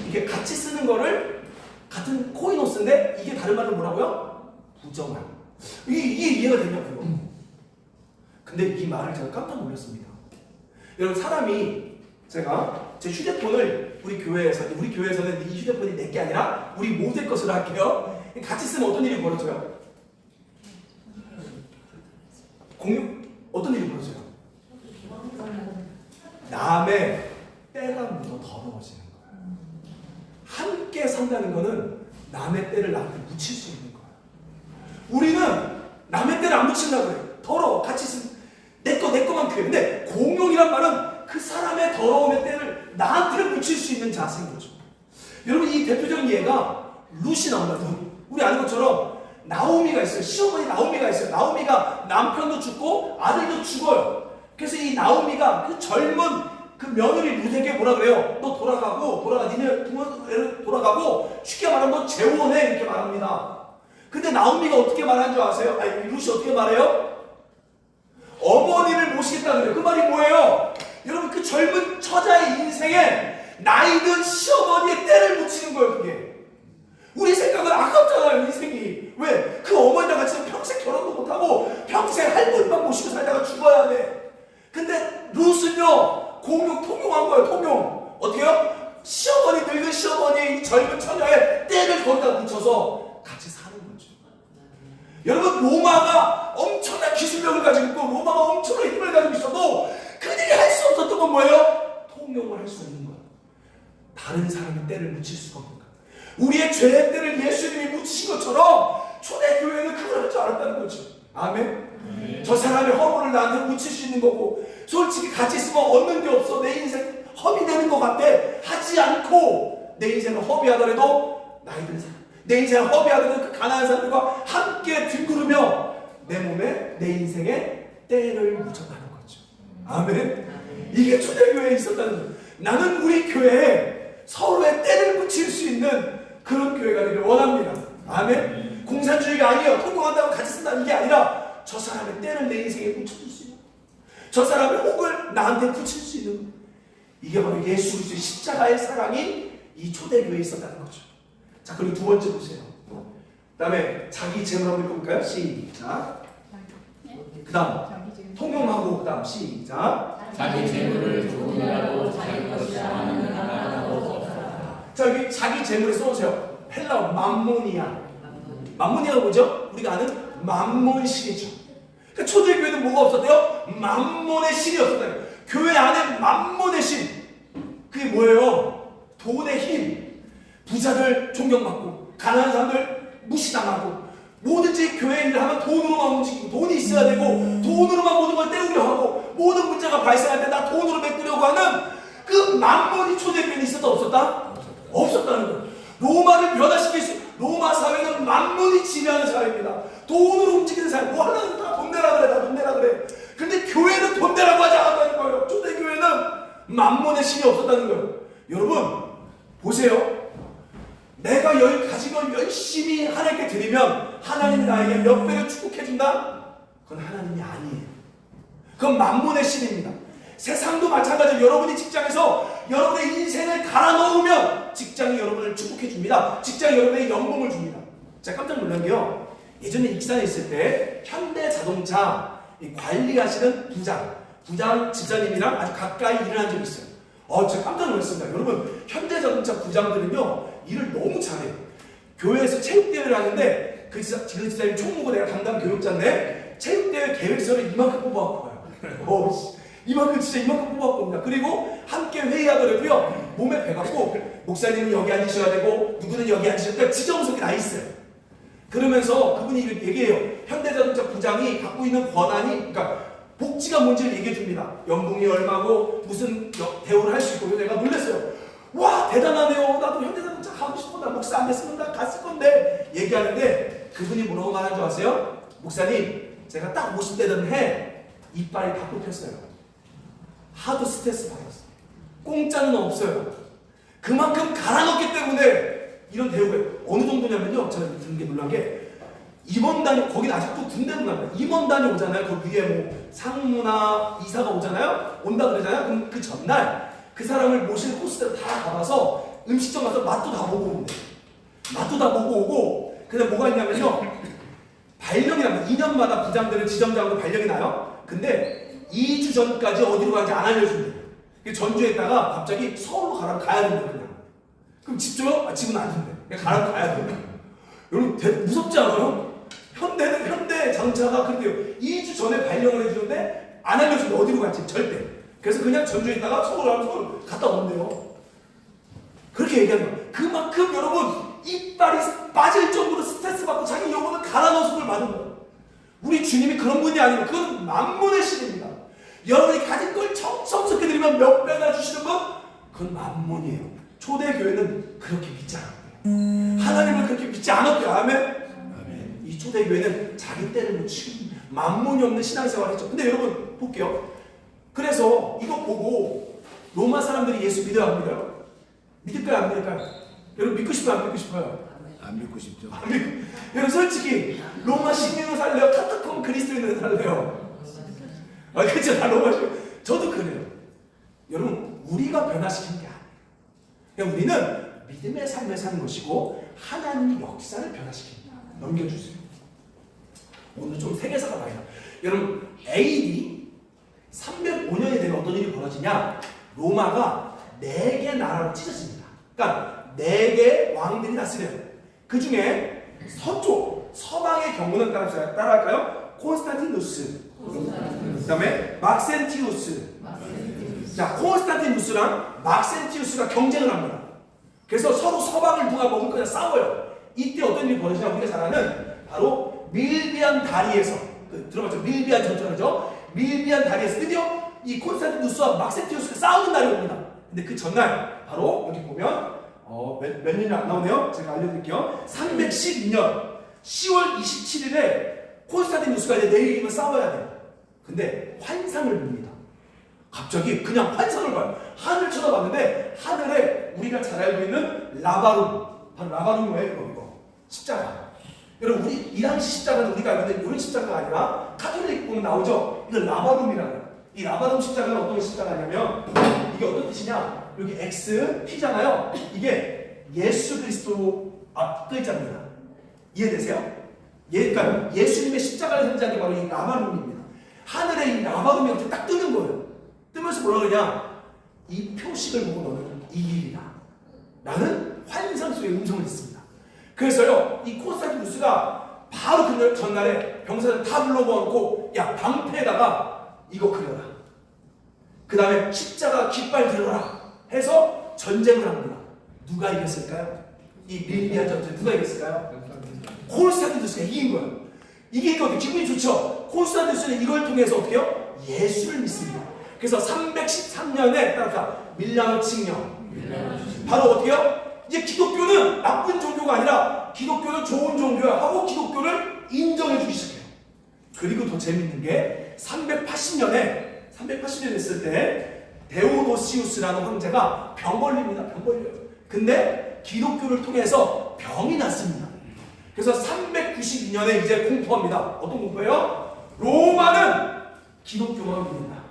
이게 같이 쓰는 거를 같은 코이노스인데 이게 다른 말로 뭐라고요? 부정한. 이게 이해가 되냐고요. 근데 이 말을 제가 깜짝 놀랐습니다. 여러분 사람이 제가 제 휴대폰을 우리 교회에서는 이 휴대폰이 내 게 아니라 우리 모두의 것으로 할게요. 같이 쓰면 어떤 일이 벌어져요? 어떤 일이 벌어져요? 남의 때가 묻어 더러워지는 거예요. 함께 산다는 거는 남의 때를 나한테 묻힐 수 있는 거예요. 우리는 남의 때를 안 묻히려고 그래요. 더러워. 같이 쓰면 내 거만 그래. 근데 공용이란 말은 그 사람의 더러움의 때를 나한테 묻힐 수 있는 자세인 거죠. 여러분 이 대표적인 예가 룻이 나옵니다. 우리 아는 것처럼 나오미가 있어요. 시어머니 나오미가 있어요. 나오미가 남편도 죽고 아들도 죽어요. 그래서 이 나오미가 그 젊은 그 며느리 룻에게 뭐라 그래요? 너 니네 부모를 돌아가고 쉽게 말하면 너 재혼해 이렇게 말합니다. 근데 나오미가 어떻게 말하는 줄 아세요? 룻이 어떻게 말해요? 어머니를 모시겠다 그래요. 그 말이 뭐예요? 여러분 그 젊은 처자의 인생에 나이든 시어머니의 때를 묻히는 거예요. 그게 우리 생각은 아깝잖아요. 인생이 왜? 그 어머니랑 같이 평생 결혼도 못하고 평생 할머니만 모시고 살다가 죽어야 돼. 근데 룻은요 통용한 거예요. 통용. 어떻게요? 늙은 시어머니 젊은 처녀의 때를 거기다 묻혀서 같이 사는 거죠. 여러분 로마가 엄청난 기술력을 가지고 있고 로마가 엄청난 힘을 가지고 있어도 그들이 할 수 없었던 건 뭐예요? 통용을 할 수 없는 거예요. 다른 사람의 때를 묻힐 수가 없는 거예요. 우리의 죄의 때를 예수님이 묻히신 것처럼 초대교회는 그걸 할 줄 알았다는 거죠. 아멘. 저 사람의 허물을 나한테 묻힐 수 있는 거고, 솔직히 같이 있으면 얻는 게 없어, 내 인생 허비 되는 것 같아 하지 않고, 내 인생을 허비하더라도 나이 든 사람, 내 인생을 허비하더라도 그 가난한 사람들과 함께 뒹구르며 내 몸에, 내 인생에 때를 묻혔다는 거죠. 아멘. 이게 초대교회에 있었다는 거예요. 나는 우리 교회에 서로의 때를 묻힐 수 있는 그런 교회가 되길 원합니다. 아멘. 공산주의가 아니에요. 통용한다고 같이 쓴다는 게 아니라 저 사람의 때를 내 인생에 묻혀줄 수 있는, 저 사람의 혹을 나한테 붙일 수 있는, 이게 바로 예수 그리스도의 십자가의 사랑이 이 초대교회에 있었다는 거죠. 자, 그리고 두 번째 보세요. 그 다음에 자기 재물 한번 읽어볼까요? 시작. 그 다음 통용하고, 그 다음 시작. 자기 재물을 조금이라도 자기 것이라 하는 나라도 없어라. 자, 여기 자기 재물에 써보세요. 헬라어 맘모니아. 맘모니아가 뭐죠? 우리가 아는 맘몬 신이죠. 그러니까 초대교회는 뭐가 없었대요? 맘몬의 신이 없었대요. 교회 안에 맘몬의 신. 그게 뭐예요? 돈의 힘. 부자들 존경받고, 가난한 사람들 무시당하고, 뭐든지 교회 일을 하면 돈으로만 움직이고, 돈이 있어야 되고, 돈으로만 모든 걸 때우려 하고, 모든 문제가 발생할 때 나 돈으로 메꾸려고 하는 그 맘몬이 초대교회에 있었다 없었다? 없었다는 거예요. 로마를 변화시킬 수, 로마 사회는 만문이 지배하는 사회입니다. 돈으로 움직이는 사회. 뭐 하려고 다 돈 내라 그래, 다 돈 내라 그래. 근데 교회는 돈 내라고 하지 않았다는 거예요. 초대교회는 만문의 신이 없었다는 거예요. 여러분 보세요. 내가 가진 걸 열심히 하나님께 드리면 하나님이 나에게 몇 배를 축복해준다? 그건 하나님이 아니에요. 그건 만문의 신입니다. 세상도 마찬가지로 여러분이 직장에서 여러분의 인생을 갈아 넣으면 직장이 여러분을 축복해 줍니다. 직장이 여러분의 연봉을 줍니다. 제가 깜짝 놀란 게요. 예전에 익산에 있을 때 현대자동차 관리하시는 부장 집사님이랑 아주 가까이 일을 한 적이 있어요. 제가 깜짝 놀랐습니다. 여러분 현대자동차 부장들은요 일을 너무 잘해요. 교회에서 체육대회를 하는데 그 집사님 총무고 내가 담당 교육자인데 체육대회 계획서를 이만큼 뽑아왔고요. 이만큼 진짜 이만큼 뽑았겁니다. 그리고 함께 회의하더라도요 몸에 배갖고 목사님은 여기 앉으셔야 되고 누구는 여기 앉으셔야 되고 지정석이 나 있어요. 그러면서 그분이 얘기해요. 현대자동차 부장이 갖고 있는 권한이, 그러니까 복지가 뭔지를 얘기해 줍니다. 연봉이 얼마고 무슨 대우를 할 수 있고. 내가 놀랐어요. 와 대단하네요. 나도 현대자동차 가고 싶어. 나 목사 안 됐으면 나 갔을 건데 얘기하는데 그분이 뭐라고 말한 줄 아세요? 목사님 제가 딱 50대 되던 해 이빨이 다 뽑혔어요. 하도 스트레스 받았어. 공짜는 없어요. 그만큼 갈아넣기 때문에 이런 대우가 어느 정도냐면요. 제가 들은 게 놀란 게 임원단이, 거긴 아직도 군대 문화입니다. 임원단이 오잖아요. 그 위에 뭐 상무나 이사가 오잖아요. 온다 그러잖아요. 그럼 그 전날 그 사람을 모실 코스대로 다 가봐서 음식점 가서 맛도 다 보고 오는데, 맛도 다 보고 오고. 근데 뭐가 있냐면요. 발령이 납니다. 2년마다 부장들은 지점장으로 발령이 나요. 근데 2주 전까지 어디로 가는지 안 알려준대요. 전주에 있다가 갑자기 서울로 가야 된대요. 그냥. 그럼 집 줘요? 집은 안 준대. 그냥 가야 돼요. 여러분 무섭지 않아요? 현대는 현대 자동차가 그런데요. 2주 전에 발령을 해주는데 안 알려준대. 어디로 갈지 절대. 그래서 그냥 전주에 있다가 서울 가면 서울 갔다 온대요. 그렇게 얘기하는 거예요. 그만큼 여러분 이빨이 빠질 정도로 스트레스 받고 자기 영혼을 갈아 넣었음을 받은 거예요. 우리 주님이 그런 분이 아니고 그건 만문의 신입니다. 여러분이 가진 걸 정성스럽게 드리면 몇 배나 주시는 건 그건 만문이에요. 초대교회는 그렇게 믿지 않았고요. 하나님을 그렇게 믿지 않았고요. 아멘. 이 초대교회는 자기 때를 묻히고 만문이 없는 신앙생활을 했죠. 근데 여러분 볼게요. 그래서 이거 보고 로마 사람들이 예수 믿어야 안 믿어요? 믿을까요? 안 믿을까요? 여러분 믿고 싶어요? 안 믿고 싶어요? 안 믿고 싶죠. 안 믿고. 여러분 솔직히 로마 시민으로 살래요? 카타콤 그리스도인으로 살래요? 그렇죠. 다 로마 시민. 저도 그래요. 여러분 우리가 변화시키는 게 아니에요. 그냥 우리는 믿음의 삶을 사는 것이고 하나님의 역사를 변화시킵니다. 넘겨주세요. 오늘 좀 세계사가 많이 나와요. 여러분 AD 305년이 되면 어떤 일이 벌어지냐? 로마가 4개 나라로 찢어집니다. 그러니까 4개 왕들이 다스려요. 그 중에 서쪽, 서방의 경우는 따라할까요? 콘스탄티누스, 그 다음에 막센티우스. 자, 콘스탄티누스랑 막센티우스가 경쟁을 합니다. 그래서 서로 서방을 누가 먹을 거냐 싸워요. 이때 어떤 일이 벌어지냐? 우리가 잘 아는 바로 밀비안 다리에서 들어봤죠? 밀비안 전투라죠. 밀비안 다리에서 드디어 이 콘스탄티누스와 막센티우스가 싸우는 날이 옵니다. 근데 그 전날 바로 여기 보면 몇 년이 안 나오네요. 제가 알려드릴게요. 312년 10월 27일에 콘스탄티누스가 이제 내일이면 싸워야 돼요. 근데 환상을 봅니다. 갑자기 그냥 환상을 봐요. 하늘 쳐다봤는데 하늘에 우리가 잘 알고 있는 라바룸, 바로 라바룸이 뭐예요? 이거 십자가. 여러분 우리 이 당시 십자가는 우리가 알고 있는 이런 십자가가 아니라 카톨릭 보면 나오죠. 이건 라바룸이라는 거예요. 이 라바룸 십자가는 어떤 십자가냐면 이게 어떤 뜻이냐? 여기 X P잖아요. 이게 예수 그리스도 앞글자입니다. 이해되세요? 그러니까 예수님의 십자가를 상징하는 게 바로 이 라바룸입니다. 하늘에 이 라바룸이 갑자기 딱 뜨는 거예요. 뜨면서 뭐라 그러냐? 이 표식을 보고 너는 이기리라 라는 환상 속의 음성을 듣습니다. 그래서요 이 콘스탄티누스가 바로 그 전날에 병사들 다 불러모아놓고 야 방패에다가 이거 그려라, 그 다음에 십자가 깃발 들어라 해서 전쟁을 합니다. 누가 이겼을까요? 이 밀비안 전투에 누가 이겼을까요? 콘스탄티누스가 이긴 거예요. 이기니까 기분이 좋죠. 콘스탄티누스는 이걸 통해서 어떻게 해요? 예수를 믿습니다. 그래서 313년에 따라서 밀라노 칙령, 바로 어떻게요? 이제 기독교는 나쁜 종교가 아니라 기독교는 좋은 종교야 하고 기독교를 인정해 주기 시작해요. 그리고 더 재밌는 게 380년에 됐을 때 데오도시우스라는 황제가 병 걸립니다. 병 걸려요. 근데 기독교를 통해서 병이 났습니다. 그래서 392년에 이제 공포합니다. 어떤 공포예요? 로마는 기독교만 믿는다.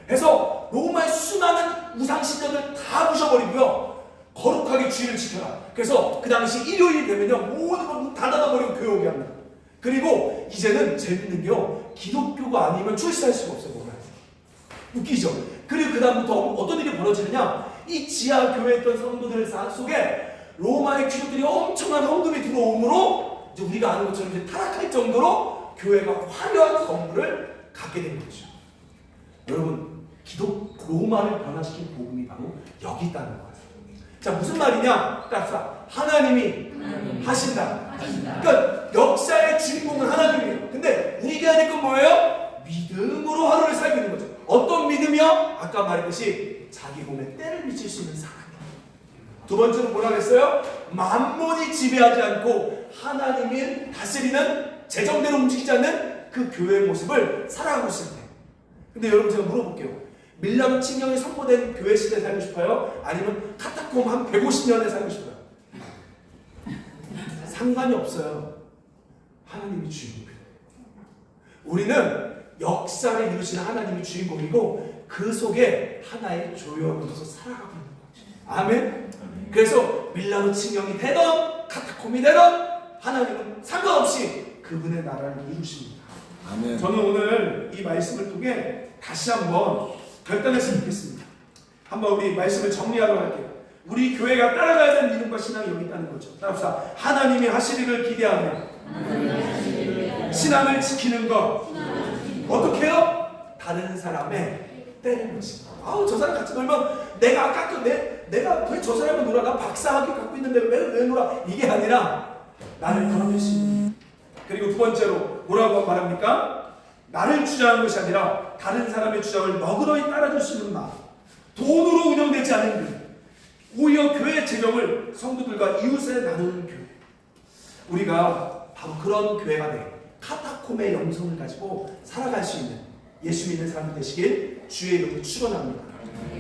그래서 로마의 수많은 우상신전을 다 부셔버리고요. 거룩하게 주의를 지켜라. 그래서 그 당시 일요일이 되면요 모든 걸 다 닫아버리고 교회 오게 합니다. 그리고 이제는 재밌는 게요 기독교가 아니면 출세할 수가 없어요. 로마에서. 웃기죠? 그리고 그 다음부터 어떤 일이 벌어지느냐, 이 지하 교회에 있던 성도들 속에 로마의 귀족들이 엄청난 헌금이 들어오므로 이제 우리가 아는 것처럼 이제 타락할 정도로 교회가 화려한 건물을 갖게 된 거죠. 여러분 로마를 변화시킨 복음이 바로 여기 있다는 거예요. 자 무슨 말이냐? 따라서 하나님이 하신다. 그러니까 역사의 주인공은 하나님이에요. 근데 우리가 해야 될 건 뭐예요? 믿음으로 하루를 살고 있는 거죠. 어떤 믿음이요? 아까 말했듯이 자기 몸에 때를 미칠 수 있는 사랑이에요. 두 번째로 뭐라 그랬어요? 만몬이 지배하지 않고 하나님이 다스리는 재정대로 움직이지 않는 그 교회의 모습을 살아가고 있을 때. 근데 여러분 제가 물어볼게요. 밀라노 칙령이 선포된 교회 시대에 살고 싶어요? 아니면 카타콤 한 150년에 살고 싶어요? 상관이 없어요. 하나님이 주인공이에요. 우리는 역사를 이루시는 하나님이 주인공이고 그 속에 하나의 조연으로서 살아가고 있는 거죠. 아멘? 그래서 밀라노 칙령이 되던 카타콤이 되던 하나님은 상관없이 그분의 나라를 이루십니다. 아멘. 저는 오늘 이 말씀을 통해 다시 한번 결단했으면 좋겠습니다. 한번 우리 말씀을 정리하도록 할게요. 우리 교회가 따라가야 되는 믿음과 신앙이 여기 있다는 거죠. 따라서 하나님이 하시리를 기대하며 신앙을 지키는 것. 어떻게 해요? 다른 사람의 때를 묻습니다. 아우 저 사람 같이 놀면 내가 아까 내가 왜 저 사람을 놀아? 나 박사학위 갖고 있는데 왜 놀아? 이게 아니라 나를 걸어낼 수 있는. 그리고 두 번째로 뭐라고 말합니까? 나를 주장하는 것이 아니라 다른 사람의 주장을 너그러이 따라줄 수 있는 마음. 돈으로 운영되지 않는 교회. 오히려 교회의 재정을 성도들과 이웃에 나누는 교회. 우리가 바로 그런 교회가 돼 카타콤의 영성을 가지고 살아갈 수 있는 예수 믿는 사람들 되시길 주의 이름으로 축원합니다.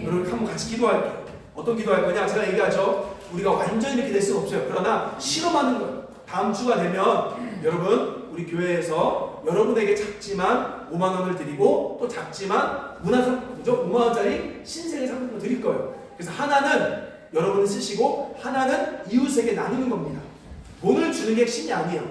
여러분 한번 같이 기도할게요. 어떤 기도할 거냐? 제가 얘기하죠. 우리가 완전히 이렇게 될 수는 없어요. 그러나 실험하는 거예요. 다음 주가 되면 여러분 우리 교회에서 여러분에게 작지만 5만 원을 드리고 또 작지만 문화상품죠. 5만 원짜리 신세계 상품을 드릴 거예요. 그래서 하나는 여러분이 쓰시고 하나는 이웃에게 나누는 겁니다. 돈을 주는 게 핵심이 아니에요.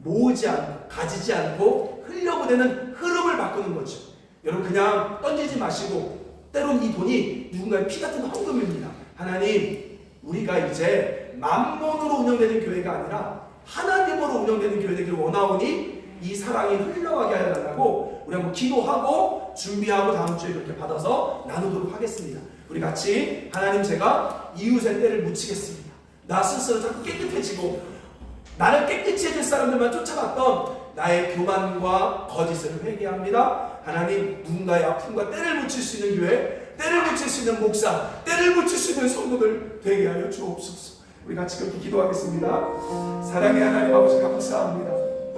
모으지 않고 가지지 않고 흘려보내는 흐름을 바꾸는 거죠. 여러분 그냥 던지지 마시고 때론 이 돈이 누군가의 피 같은 헌금입니다. 하나님 우리가 이제 만몬으로 운영되는 교회가 아니라 하나님으로 운영되는 교회 되기를 원하오니 이 사랑이 흘러가게 하여 달라고 우리 한번 기도하고 준비하고 다음 주에 이렇게 받아서 나누도록 하겠습니다. 우리 같이 하나님 제가 이웃의 때를 묻히겠습니다. 나 스스로 자꾸 깨끗해지고 나를 깨끗이 해줄 사람들만 쫓아갔던 나의 교만과 거짓을 회개합니다. 하나님, 누군가의 아픔과 때를 묻힐 수 있는 교회, 때를 묻힐 수 있는 목사, 때를 묻힐 수 있는 성도들 되게 하여 주옵소서. 우리 같이 그렇게 기도하겠습니다. 사랑의 하나님 아버지, 감사합니다.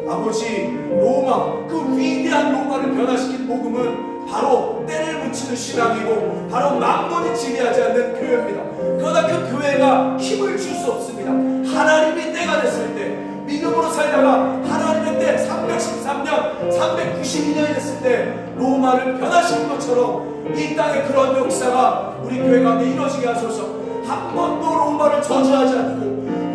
아버지, 로마, 그 위대한 로마를 변화시킨 복음은 바로 때를 묻히는 신앙이고 바로 만번이 지배하지 않는 교회입니다. 그러나 그 교회가 힘을 줄 수 없습니다. 하나님이 때가 됐을 때, 믿음으로 살다가 하나님의 때 313년, 392년이 됐을 때 로마를 변화시킨 것처럼 이 땅에 그런 역사가 우리 교회 가운데 이루어지게 하소서. 한 번도 로마를 저주하지 않고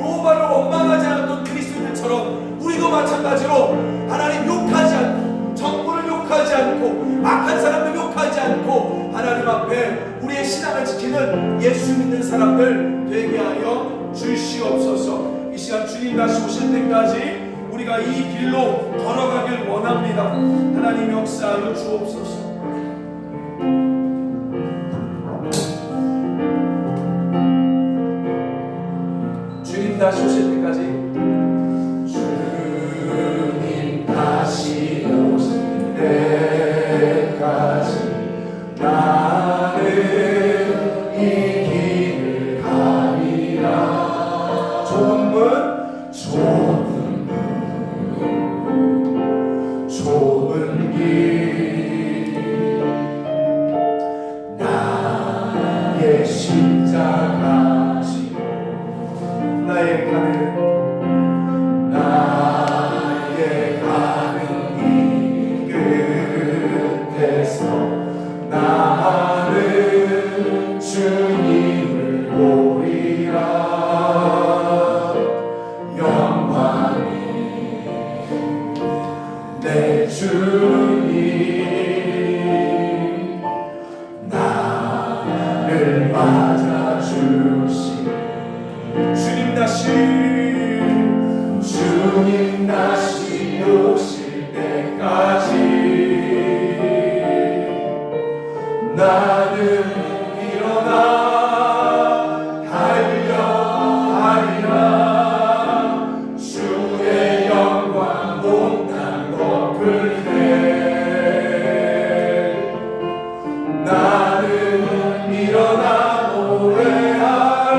로마를 원망하지 않았던 그리스도인들처럼 우리도 마찬가지로 하나님 욕하지 않고, 정부를 욕하지 않고, 악한 사람들 욕하지 않고 하나님 앞에 우리의 신앙을 지키는 예수 믿는 사람들 되게 하여 주시옵소서. 이 시간 주님 다시 오실 때까지 우리가 이 길로 걸어가길 원합니다. 하나님 역사하여 주옵소서. 주님 다시 오실 때까지, 주님 다시 오실 때까지 나는 이 길을 가리라. 좁은 길 나의 십자가 지고 나의 가는 이 끝에서 나는 주님을 보리라. 영광이 내 주님 나를 맞아주시. 주님 다시 오실 때까지 나는 일어나 달려가리라. 주의 영광 온탕 덮을 때 나는 일어나 노래하리.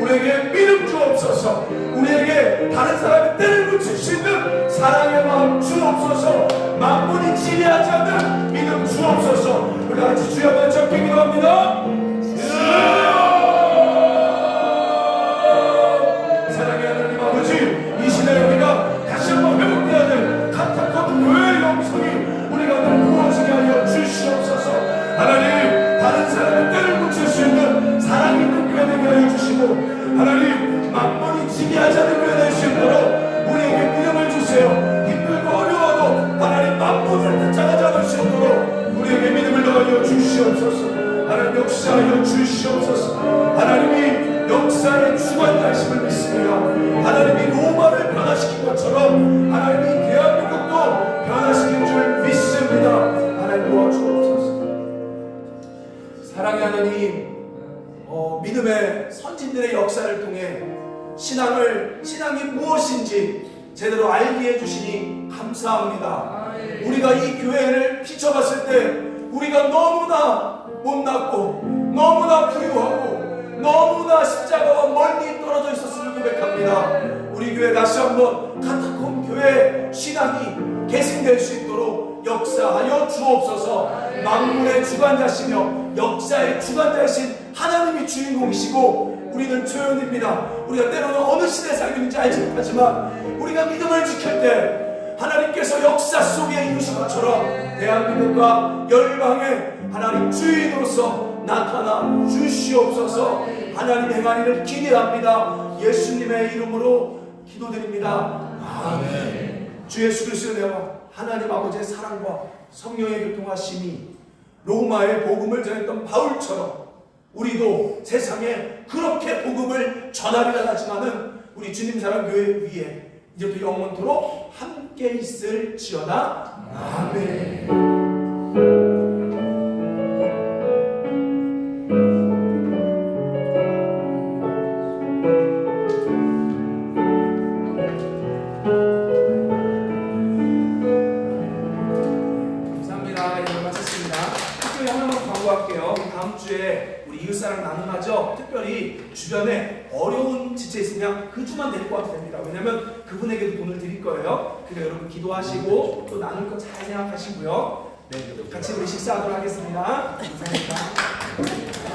우리에게 믿음 주옵소서. 우리에게 다른 사람의 때를 붙일 수 있는 사랑의 마음 주옵소서. 만물이 지배하지 않는 믿음 주옵소서. 우리 같이 주여 한번 적게 기도합니다. 사랑의 하나님 아버지, 이 시대에 우리가 다시 한번 회복해야 될 카타콤 교회의 영성이 우리가 늘 부어지게 하여 주시옵소서. 하나님, 다른 사람의 때를 붙일 수 있는 사랑 있는 교회 되게 하여 주시고, 하나님, 만물이 지배하지 않는 교회 될 수 있도록 우리에게 믿음을 주세요. 힘들고 어려워도 하나님 만물을 뜻장하지 않을 수 있도록 우리에게 믿음을 더하여 주시옵소서. 역사하여 주시옵소서. 하나님이 역사의 주관자심을 믿습니다. 하나님이 로마를 변화시킨 것처럼 하나님이 대한민국도 변화시킨 줄 믿습니다. 하나님 도와주옵소서. 사랑의 하나님, 믿음의 선진들의 역사를 통해 신앙이 무엇인지 제대로 알게 해주시니 감사합니다. 우리가 이 교회를 비춰봤을 때 우리가 너무나 못났고 너무나 부유하고 너무나 십자가와 멀리 떨어져 있었음을 고백합니다. 우리 교회 다시 한번 카타콤 교회 신앙이 계승될 수 있도록 역사하여 주옵소서. 만물의 주관자시며 역사의 주관자이신 하나님이 주인공이시고 우리는 조연입니다. 우리가 때로는 어느 시대에 살고 있는지 알지 못하지만 우리가 믿음을 지킬 때 하나님께서 역사 속에 이루신 것처럼 대한민국과 열방의 하나님 주인으로서 나타나 주시옵소서. 하나님 행하리를 기대합니다. 예수님의 이름으로 기도드립니다. 아멘. 주 예수 그리스도의 은혜와 하나님 아버지의 사랑과 성령의 교통하심이 로마의 복음을 전했던 바울처럼 우리도 세상에 그렇게 복음을 전하리라 하지만은 우리 주님 사랑 교회 위에 이제부터 영원토록 함께 있을지어다. 아멘. 다음 주에 우리 이웃사랑 나눔하죠. 특별히 주변에 어려운 지체 있으면 그 주만 데리고 와도 됩니다. 왜냐하면 그분에게도 돈을 드릴 거예요. 그러니까 여러분 기도하시고 또 나눌 거 잘 생각하시고요. 네, 같이 우리 식사하도록 하겠습니다. 감사합니다.